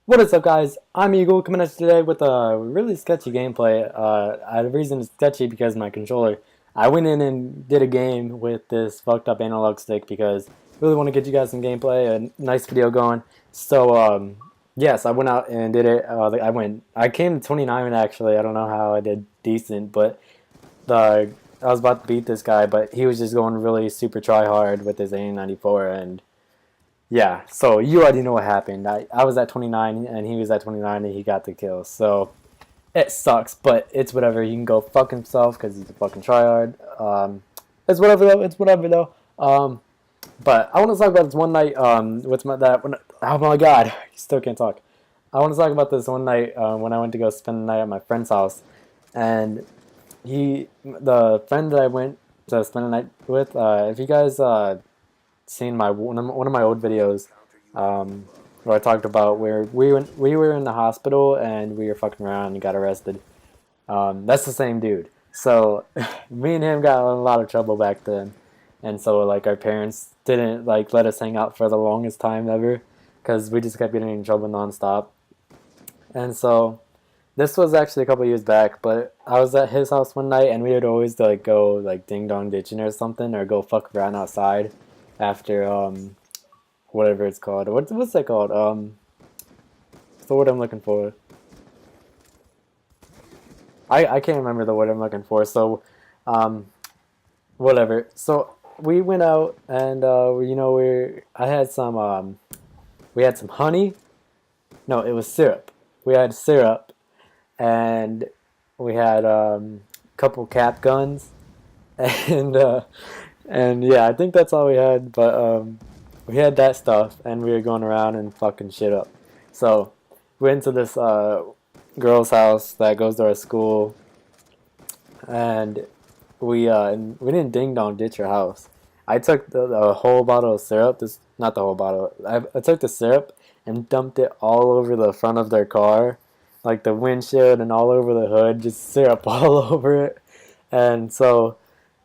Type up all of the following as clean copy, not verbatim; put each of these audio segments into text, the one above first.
What is up, guys? I'm Eagle coming at you today with a really sketchy gameplay. The reason it's sketchy because my controller. I went in and did a game with this fucked up analog stick because I really want to get you guys some gameplay, a nice video going. So, yes, I went out and did it. I came to 29 actually. I don't know how I did decent, but the I was about to beat this guy, but he was just going really super try hard with his A94 and yeah, so you already know what happened. I was at 29 and he was at 29 and he got the kill. So it sucks, but it's whatever. He can go fuck himself because he's a fucking tryhard. It's whatever though. It's whatever though. But I want to talk about this one night. Oh my god, he still can't talk. I want to talk about this one night when I went to go spend the night at my friend's house, and the friend that I went to spend the night with. If you guys seen my one of my old videos where I talked about where we were in the hospital and we were fucking around and got arrested. That's the same dude. So me and him got in a lot of trouble back then, and so like our parents didn't like let us hang out for the longest time ever because we just kept getting in trouble nonstop. And so this was actually a couple years back, but I was at his house one night and we would always like go like ding dong ditching or something or go fuck around outside after whatever it's called. What's that called? What's the word I'm looking for? I can't remember the word I'm looking for. So um whatever. So we went out and we had some honey. No, it was syrup. We had syrup and we had a couple cap guns and and yeah, I think that's all we had. But we had that stuff, and we were going around and fucking shit up. So we went to this girl's house that goes to our school, and we didn't ding dong ditch her house. I took the whole bottle of syrup. This Not the whole bottle. I took the syrup and dumped it all over the front of their car, like the windshield and all over the hood, just syrup all over it. And so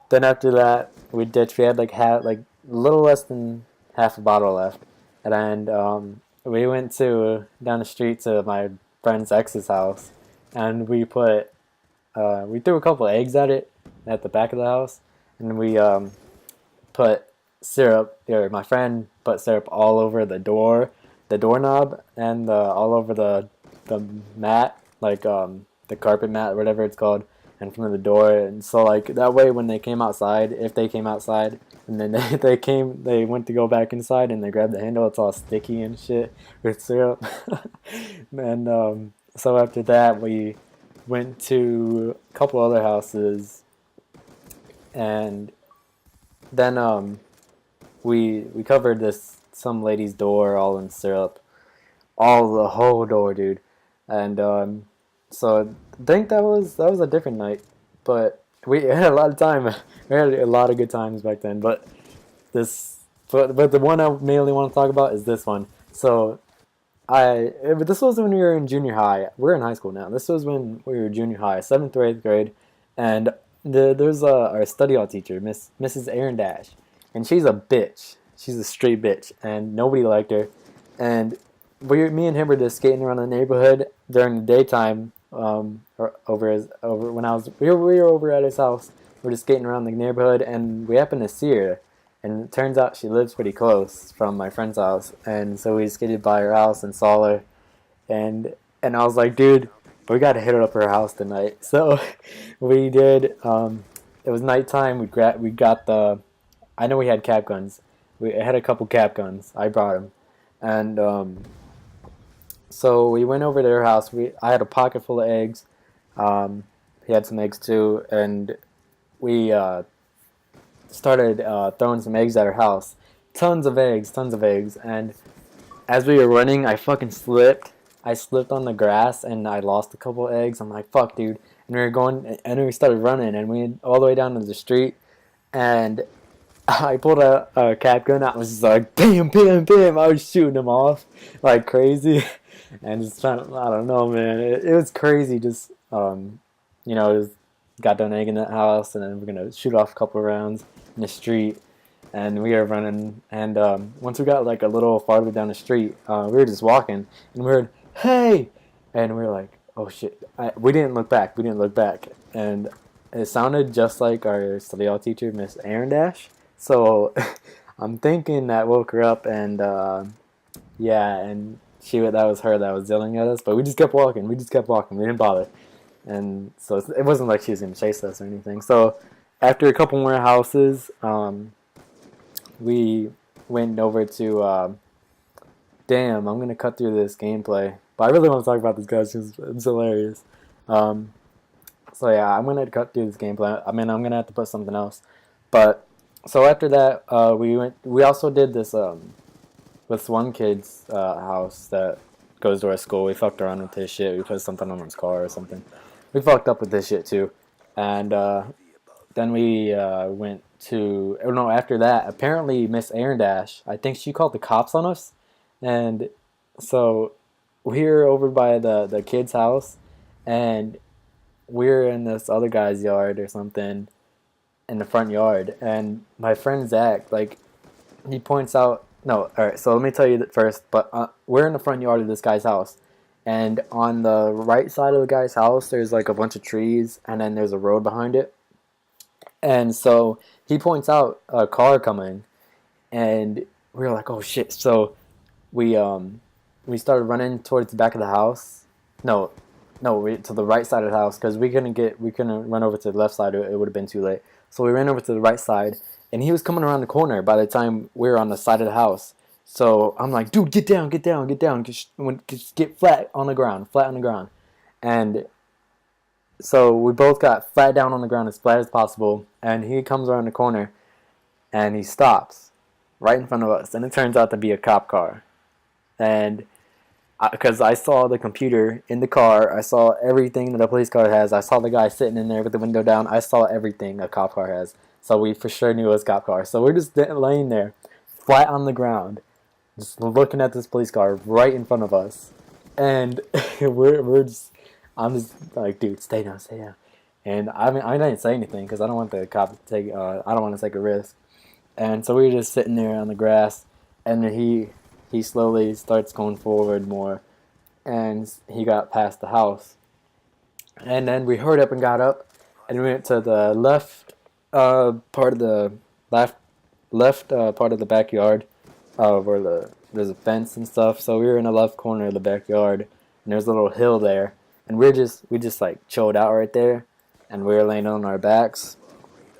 then after that, we ditched. We had like a little less than half a bottle left, and we went to down the street to my friend's ex's house, and we threw a couple of eggs at it at the back of the house, and we put syrup. Or my friend put syrup all over the doorknob, and all over the mat, like the carpet mat, whatever it's called, in front of the door. And so like that way, when they came outside, if they came outside, and then they went to go back inside, and they grabbed the handle, it's all sticky and shit with syrup. And so after that, we went to a couple other houses, and then we covered this some lady's door all in syrup, all the whole door, dude. And so I think that was a different night, but we had a lot of time. We had a lot of good times back then. But the one I mainly want to talk about is this one. So this was when we were in junior high. We're in high school now. This was when we were junior high, 7th or 8th grade, and there's our study hall teacher, Mrs. Aaron Dash, and she's a bitch. She's a straight bitch, and nobody liked her. And me and him were just skating around the neighborhood during the daytime. Or over when we were over at his house. We were just skating around the neighborhood, and we happened to see her. And it turns out she lives pretty close from my friend's house, and so we skated by her house and saw her. And I was like, dude, we gotta hit her up her house tonight. So we did. It was nighttime. We got the. I know we had cap guns. We had a couple cap guns. I brought them, and so we went over to her house. I had a pocket full of eggs. He had some eggs too, and we started throwing some eggs at her house. Tons of eggs, tons of eggs. And as we were running, I fucking slipped. I slipped on the grass and I lost a couple of eggs. I'm like, fuck, dude. And we were going, and we started running, and we went all the way down to the street. And I pulled a cap gun out. I was just like, bam, bam, bam. I was shooting them off like crazy. And just trying to, I don't know, man. It was crazy. Just, it was, got done egg in that house, and then we're going to shoot off a couple of rounds in the street. And we were running. And once we got like a little farther down the street, we were just walking. And we heard hey, and we were like, oh shit. We didn't look back. We didn't look back, and it sounded just like our study hall teacher, Miss Aaron Dash. So I'm thinking that woke her up, and yeah, and that was her that was yelling at us. But we just kept walking. We just kept walking. We didn't bother, and so it wasn't like she was gonna chase us or anything. So after a couple more houses, we went over to. Damn, I'm gonna cut through this gameplay, but I really want to talk about this guy. It's hilarious. Um, so yeah, I'm gonna cut through this gameplay. I mean, I'm gonna have to put something else. But so after that, we went. We also did this with one kid's house that goes to our school. We fucked around with his shit. We put something on his car or something. We fucked up with this shit too, and then we went to. Oh no! After that, apparently Miss Aaron Dash. I think she called the cops on us, and so we were over by the kid's house, and we were in this other guy's yard or something in the front yard, and my friend Zach, like, he points out. No, all right. So let me tell you that first. But we're in the front yard of this guy's house, and on the right side of the guy's house, there's like a bunch of trees, and then there's a road behind it. And so he points out a car coming, and we were like, "Oh shit!" So we we started running towards the back of the house. No, no, to the right side of the house because we couldn't run over to the left side. It would have been too late. So we ran over to the right side, and he was coming around the corner by the time we were on the side of the house. So I'm like, dude, get down, get down, get down, just get flat on the ground, flat on the ground. And so we both got flat down on the ground as flat as possible, and he comes around the corner, and he stops right in front of us, and it turns out to be a cop car. And because I saw the computer in the car, I saw everything that a police car has. I saw the guy sitting in there with the window down. I saw everything a cop car has. So we for sure knew it was a cop car. So we're just laying there, flat on the ground, just looking at this police car right in front of us, and we're just. I'm just like, dude, stay down, stay down. And I mean, I didn't say anything because I don't want the cop to take. I don't want to take a risk. And so we were just sitting there on the grass, and then he slowly starts going forward more, and he got past the house. And then we hurried up and got up, and we went to the left part of the left part of the backyard, where there's a fence and stuff. So we were in the left corner of the backyard, and there's a little hill there, and we just like chilled out right there, and we were laying on our backs,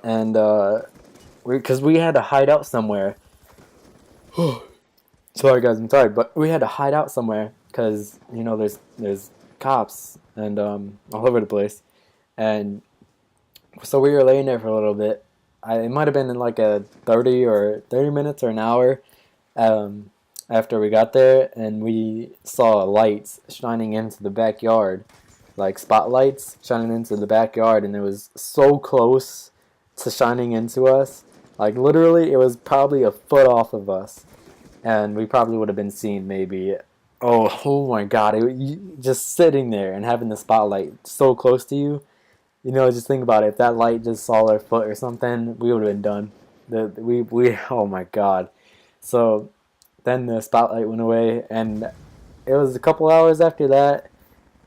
and because we had to hide out somewhere. Sorry guys, I'm tired, but we had to hide out somewhere because there's cops and all over the place, and so we were laying there for a little bit. It might have been in like a 30 minutes or an hour after we got there, and we saw lights shining into the backyard, like spotlights shining into the backyard, and it was so close to shining into us. Like literally, it was probably a foot off of us, and we probably would have been seen maybe. Oh my God! Just sitting there and having the spotlight so close to you, just think about it. If that light just saw our foot or something, we would have been done. We oh my God! So then the spotlight went away, and it was a couple hours after that.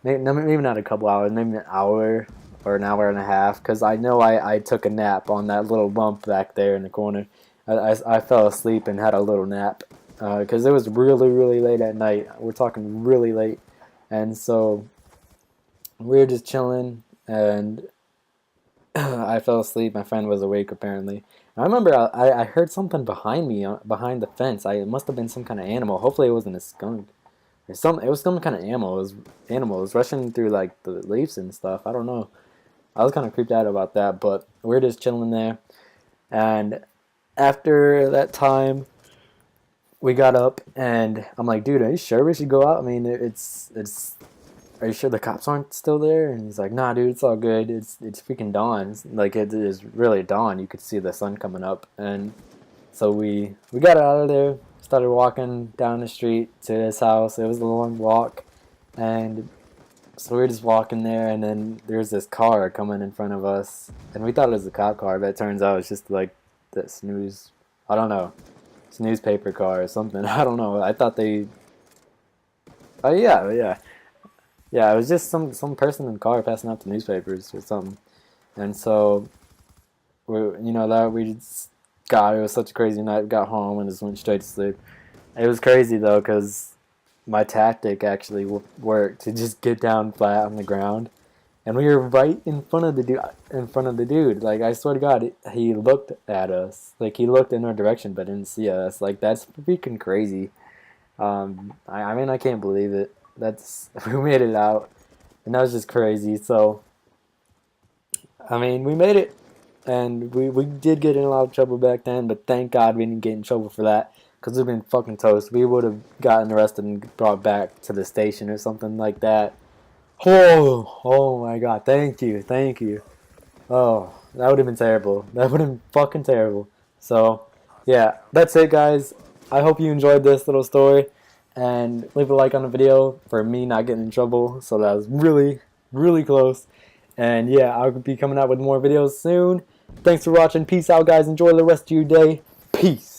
Maybe not a couple hours, maybe an hour or an hour and a half, because I know I took a nap on that little bump back there in the corner. I fell asleep and had a little nap because it was really, really late at night. We're talking really late. And so we were just chilling, and I fell asleep. My friend was awake, apparently. I remember I heard something behind me, behind the fence. It must have been some kind of animal. Hopefully it wasn't a skunk. It was some kind of animal. It was rushing through like the leaves and stuff. I don't know. I was kind of creeped out about that, but we're just chilling there. And after that time, we got up, and I'm like, dude, are you sure we should go out? I mean, it's. Are you sure the cops aren't still there? And he's like, nah, dude, it's all good. It's freaking dawn. Like it is really dawn. You could see the sun coming up, and so we got out of there. Started walking down the street to his house. It was a long walk, and so we were just walking there, and then there's this car coming in front of us, and we thought it was a cop car, but it turns out it's just like this I don't know, it's a newspaper car or something. I don't know. I thought Oh yeah, yeah, yeah. It was just some person in the car passing out the newspapers or something, and so that we just got it was such a crazy night. We got home and just went straight to sleep. It was crazy though, because my tactic actually worked to just get down flat on the ground, and we were right in front of the dude. In front of the dude, like I swear to God, he looked at us. Like he looked in our direction, but didn't see us. Like that's freaking crazy. I mean, I can't believe it. That's we made it out, and that was just crazy. So, I mean, we made it, and we did get in a lot of trouble back then, but thank God we didn't get in trouble for that, because we've been fucking toast. We would have gotten arrested and brought back to the station or something like that. Oh my God! Thank you, thank you. Oh, that would have been terrible. That would have been fucking terrible. So, yeah, that's it, guys. I hope you enjoyed this little story, and leave a like on the video for me not getting in trouble. So that was really, really close. And yeah, I'll be coming out with more videos soon. Thanks for watching. Peace out, guys. Enjoy the rest of your day. Peace.